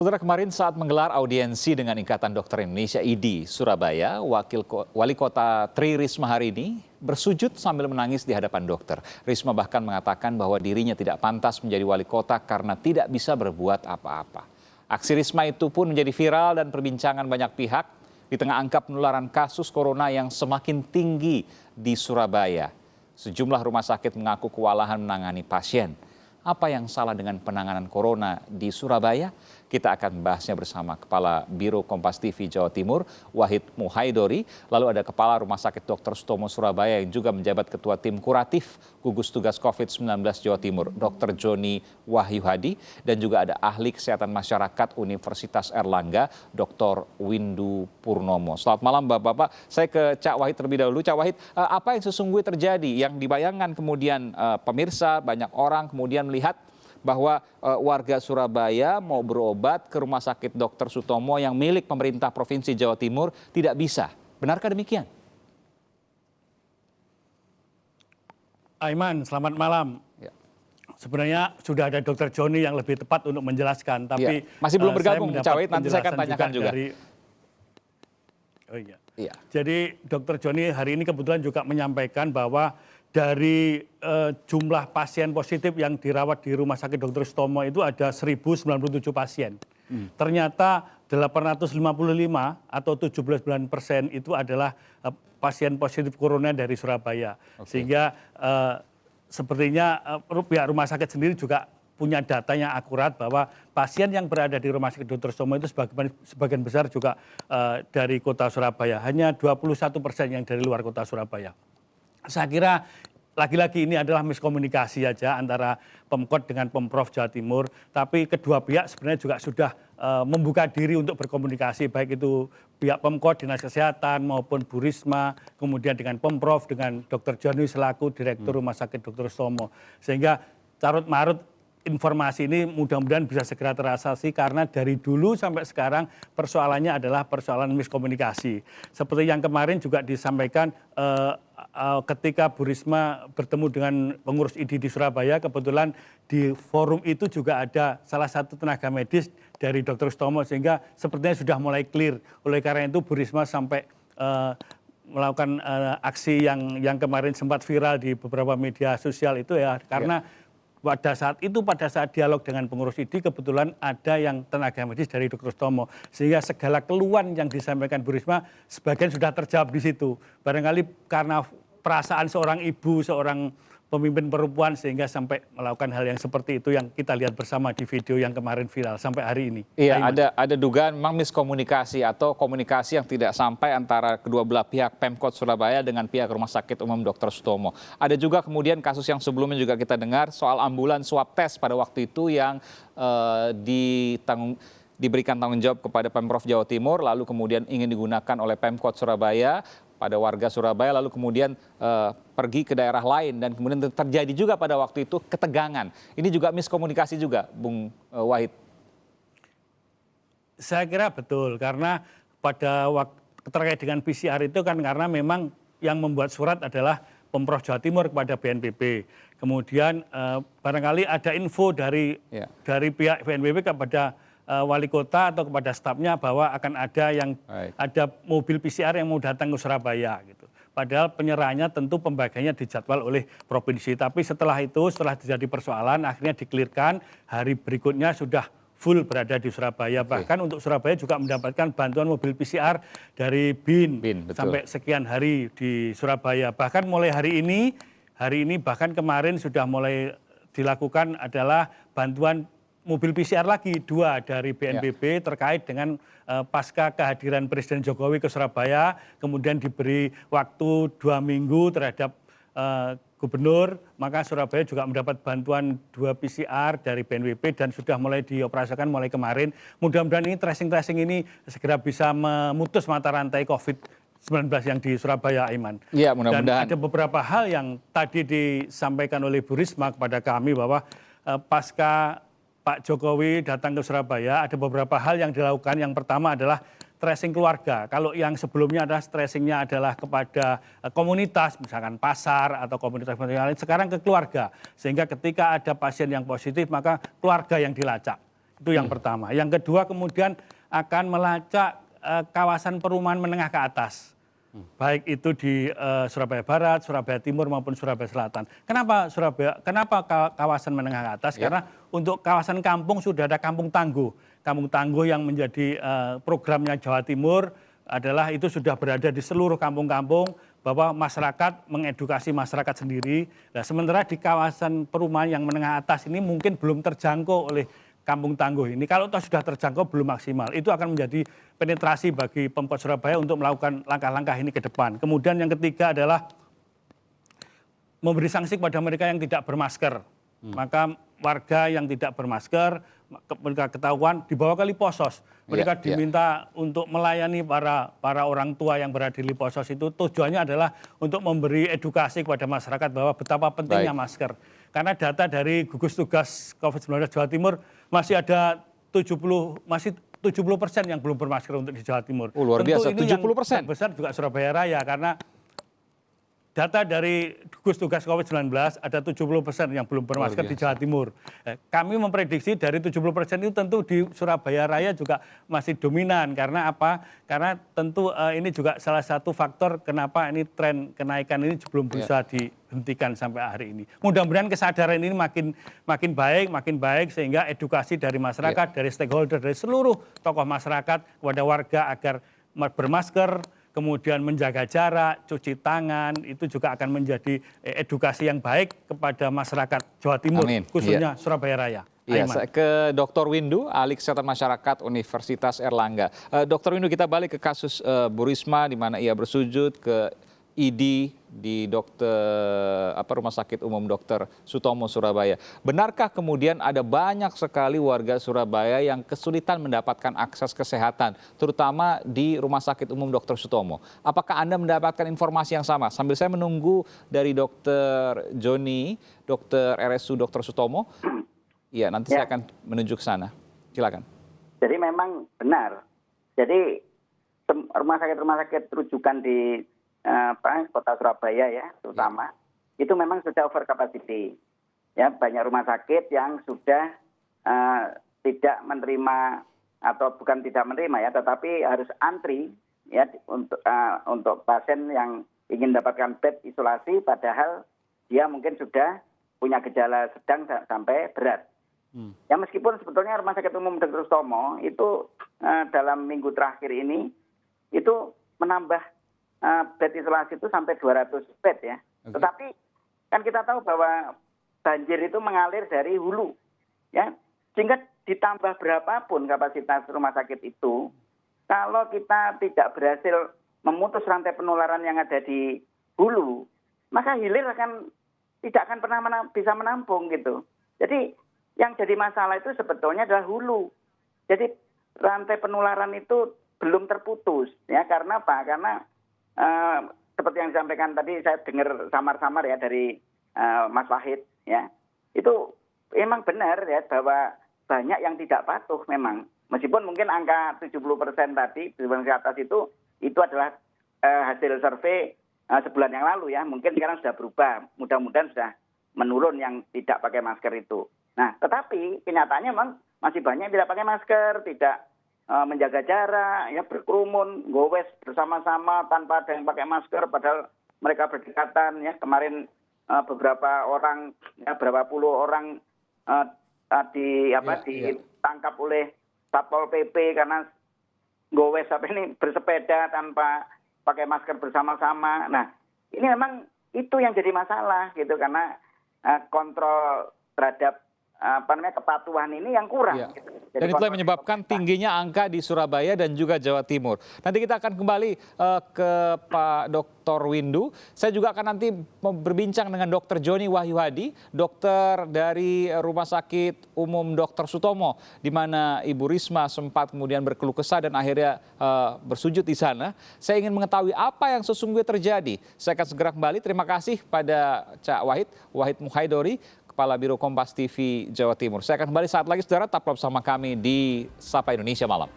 Saudara, kemarin saat menggelar audiensi dengan Ikatan Dokter Indonesia (IDI) Surabaya, Wali Kota Tri Risma hari ini bersujud sambil menangis di hadapan dokter. Risma bahkan mengatakan bahwa dirinya tidak pantas menjadi wali kota karena tidak bisa berbuat apa-apa. Aksi Risma itu pun menjadi viral dan perbincangan banyak pihak di tengah angka penularan kasus corona yang semakin tinggi di Surabaya. Sejumlah rumah sakit mengaku kewalahan menangani pasien. Apa yang salah dengan penanganan corona di Surabaya? Kita akan membahasnya bersama Kepala Biro Kompas TV Jawa Timur, Wahid Muhaidori. Lalu ada Kepala Rumah Sakit Dr. Sutomo Surabaya yang juga menjabat Ketua Tim Kuratif Gugus Tugas COVID-19 Jawa Timur, Dr. Joni Wahyu Hadi. Dan juga ada Ahli Kesehatan Masyarakat Universitas Erlangga, Dr. Windu Purnomo. Selamat malam Bapak-Bapak. Saya ke Cak Wahid terlebih dahulu. Cak Wahid, apa yang sesungguhnya terjadi? Yang dibayangkan kemudian pemirsa, banyak orang kemudian melihat bahwa warga Surabaya mau berobat ke Rumah Sakit Dr. Sutomo yang milik pemerintah Provinsi Jawa Timur tidak bisa. Benarkah demikian? Aiman, selamat malam. Ya. Sebenarnya sudah ada Dr. Joni yang lebih tepat untuk menjelaskan, tapi masih belum bergabung, Cawit. Nanti saya akan tanyakan juga. Jadi Dr. Joni hari ini kebetulan juga menyampaikan bahwa dari jumlah pasien positif yang dirawat di Rumah Sakit Dr. Sutomo itu ada 1.097 pasien. Ternyata 855 atau 79% itu adalah pasien positif corona dari Surabaya. Sehingga sepertinya pihak rumah sakit sendiri juga punya data yang akurat bahwa pasien yang berada di Rumah Sakit Dr. Sutomo itu sebagian besar juga dari kota Surabaya. Hanya 21% yang dari luar kota Surabaya. Saya kira lagi-lagi ini adalah miskomunikasi aja antara Pemkot dengan Pemprov Jawa Timur. Tapi kedua pihak sebenarnya juga sudah membuka diri untuk berkomunikasi. Baik itu pihak Pemkot, Dinas Kesehatan maupun Bu Risma. Kemudian dengan Pemprov, dengan Dr. Joni selaku Direktur Rumah Sakit Dr. Sutomo. Sehingga carut-marut informasi ini mudah-mudahan bisa segera terasasi karena dari dulu sampai sekarang persoalannya adalah persoalan miskomunikasi. Seperti yang kemarin juga disampaikan ketika Bu Risma bertemu dengan pengurus IDI di Surabaya, kebetulan di forum itu juga ada salah satu tenaga medis dari Dr. Sutomo sehingga sepertinya sudah mulai clear. Oleh karena itu Bu Risma sampai melakukan aksi yang kemarin sempat viral di beberapa media sosial itu ya karena pada saat dialog dengan pengurus IDI kebetulan ada yang tenaga medis dari Dr. Sutomo. Sehingga segala keluhan yang disampaikan Bu Risma sebagian sudah terjawab di situ. Barangkali karena perasaan seorang ibu, seorang pemimpin perempuan sehingga sampai melakukan hal yang seperti itu yang kita lihat bersama di video yang kemarin viral sampai hari ini. Iya, ada dugaan memang miskomunikasi atau komunikasi yang tidak sampai antara kedua belah pihak Pemkot Surabaya dengan pihak Rumah Sakit Umum Dr. Sutomo. Ada juga kemudian kasus yang sebelumnya juga kita dengar soal ambulan swab test pada waktu itu yang diberikan tanggung jawab kepada Pemprov Jawa Timur lalu kemudian ingin digunakan oleh Pemkot Surabaya pada warga Surabaya lalu kemudian pergi ke daerah lain dan kemudian terjadi juga pada waktu itu ketegangan. Ini juga miskomunikasi juga, Bung Wahid. Saya kira betul karena pada waktu terkait dengan PCR itu kan karena memang yang membuat surat adalah Pemprov Jawa Timur kepada BNPB. Kemudian barangkali ada info dari pihak BNPB kepada wali kota atau kepada stafnya bahwa akan ada mobil PCR yang mau datang ke Surabaya gitu. Padahal penyerahannya tentu pembagiannya dijadwal oleh provinsi. Tapi setelah terjadi persoalan akhirnya dikelirkan hari berikutnya sudah full berada di Surabaya. Bahkan untuk Surabaya juga mendapatkan bantuan mobil PCR dari BIN sampai sekian hari di Surabaya. Bahkan mulai hari ini bahkan kemarin sudah mulai dilakukan adalah bantuan mobil PCR lagi 2 dari BNPB terkait dengan pasca kehadiran Presiden Jokowi ke Surabaya, kemudian diberi waktu 2 minggu terhadap gubernur, maka Surabaya juga mendapat bantuan 2 PCR dari BNPB dan sudah mulai dioperasikan mulai kemarin. Mudah-mudahan ini tracing ini segera bisa memutus mata rantai COVID-19 yang di Surabaya, Aiman. Iya, mudah-mudahan. Dan ada beberapa hal yang tadi disampaikan oleh Bu Risma kepada kami bahwa pasca Pak Jokowi datang ke Surabaya, ada beberapa hal yang dilakukan. Yang pertama adalah tracing keluarga. Kalau yang sebelumnya adalah tracingnya adalah kepada komunitas, misalkan pasar atau komunitas lain, sekarang ke keluarga. Sehingga ketika ada pasien yang positif, maka keluarga yang dilacak. Itu yang pertama. Yang kedua kemudian akan melacak kawasan perumahan menengah ke atas. Baik itu di Surabaya Barat, Surabaya Timur maupun Surabaya Selatan. Kenapa kawasan menengah ke atas? Karena untuk kawasan kampung sudah ada kampung tangguh. Kampung tangguh yang menjadi programnya Jawa Timur adalah itu sudah berada di seluruh kampung-kampung bahwa masyarakat mengedukasi masyarakat sendiri. Nah, sementara di kawasan perumahan yang menengah atas ini mungkin belum terjangkau oleh kampung tangguh ini. Kalau toh sudah terjangkau belum maksimal. Itu akan menjadi penetrasi bagi Pemkot Surabaya untuk melakukan langkah-langkah ini ke depan. Kemudian yang ketiga adalah memberi sanksi kepada mereka yang tidak bermasker. Maka warga yang tidak bermasker, mereka ketahuan dibawa ke Liposos. Mereka diminta untuk melayani para orang tua yang berada di Liposos itu. Tujuannya adalah untuk memberi edukasi kepada masyarakat bahwa betapa pentingnya masker. Karena data dari gugus tugas COVID-19 Jawa Timur masih ada 70% yang belum bermasker untuk di Jawa Timur. Oh, luar biasa, 70%. Yang besar juga Surabaya Raya karena data dari gugus tugas COVID-19 ada 70% yang belum bermasker di Jawa Timur. Kami memprediksi dari 70% itu tentu di Surabaya Raya juga masih dominan. Karena apa? Karena tentu ini juga salah satu faktor kenapa ini tren kenaikan ini belum bisa dihentikan sampai hari ini. Mudah-mudahan kesadaran ini makin baik sehingga edukasi dari masyarakat, dari stakeholder, dari seluruh tokoh masyarakat kepada warga agar bermasker, kemudian menjaga jarak, cuci tangan, itu juga akan menjadi edukasi yang baik kepada masyarakat Jawa Timur, khususnya Surabaya Raya. Iya, saya ke Dr. Windu, ahli kesehatan masyarakat Universitas Erlangga. Dr. Windu, kita balik ke kasus Bu Risma di mana ia bersujud ke ID di Rumah Sakit Umum Dr. Sutomo Surabaya. Benarkah kemudian ada banyak sekali warga Surabaya yang kesulitan mendapatkan akses kesehatan, terutama di Rumah Sakit Umum Dr. Sutomo? Apakah Anda mendapatkan informasi yang sama? Sambil saya menunggu dari Dr. Joni, Dr. RSU Dr. Sutomo. Iya, nanti saya akan menuju ke sana. Silakan. Jadi memang benar. Jadi rumah sakit rujukan di kota Surabaya ya terutama itu memang sudah over capacity. Ya, banyak rumah sakit yang sudah tidak menerima atau bukan tidak menerima ya, tetapi harus antri ya untuk pasien yang ingin mendapatkan bed isolasi padahal dia mungkin sudah punya gejala sedang sampai berat. Ya meskipun sebetulnya Rumah Sakit Umum Dr. Sutomo itu dalam minggu terakhir ini itu menambah bed isolasi itu sampai 200 bed ya. Tetapi kan kita tahu bahwa banjir itu mengalir dari hulu ya. Sehingga ditambah berapapun kapasitas rumah sakit itu, kalau kita tidak berhasil memutus rantai penularan yang ada di hulu, maka hilir tidak akan pernah bisa menampung gitu. Jadi yang jadi masalah itu sebetulnya adalah hulu. Jadi rantai penularan itu belum terputus ya. Karena apa? Karena seperti yang disampaikan tadi saya dengar samar-samar ya dari Mas Wahid ya. Itu memang benar ya bahwa banyak yang tidak patuh memang. Meskipun mungkin angka 70% tadi, 70% ke atas itu adalah hasil survei sebulan yang lalu ya. Mungkin sekarang sudah berubah. Mudah-mudahan sudah menurun yang tidak pakai masker itu. Nah, tetapi kenyataannya memang masih banyak yang tidak pakai masker, tidak menjaga jarak, ya berkerumun, gowes bersama-sama tanpa ada yang pakai masker, padahal mereka berdekatan. Ya kemarin beberapa orang, ya berapa puluh orang ditangkap oleh Satpol PP karena gowes ini bersepeda tanpa pakai masker bersama-sama. Nah, ini memang itu yang jadi masalah gitu karena kontrol terhadap kepatuhan ini yang kurang. Ya. Gitu. Dan itulah yang menyebabkan tingginya angka di Surabaya dan juga Jawa Timur. Nanti kita akan kembali ke Pak Dr. Windu. Saya juga akan nanti berbincang dengan Dr. Joni Wahyuhadi, dokter dari Rumah Sakit Umum Dr. Sutomo, di mana Ibu Risma sempat kemudian berkeluh kesah dan akhirnya bersujud di sana. Saya ingin mengetahui apa yang sesungguhnya terjadi. Saya akan segera kembali. Terima kasih pada Cak Wahid Muhaidori, Kepala Biro Kompas TV Jawa Timur. Saya akan kembali saat lagi, saudara. Tetaplah bersama kami di Sapa Indonesia Malam.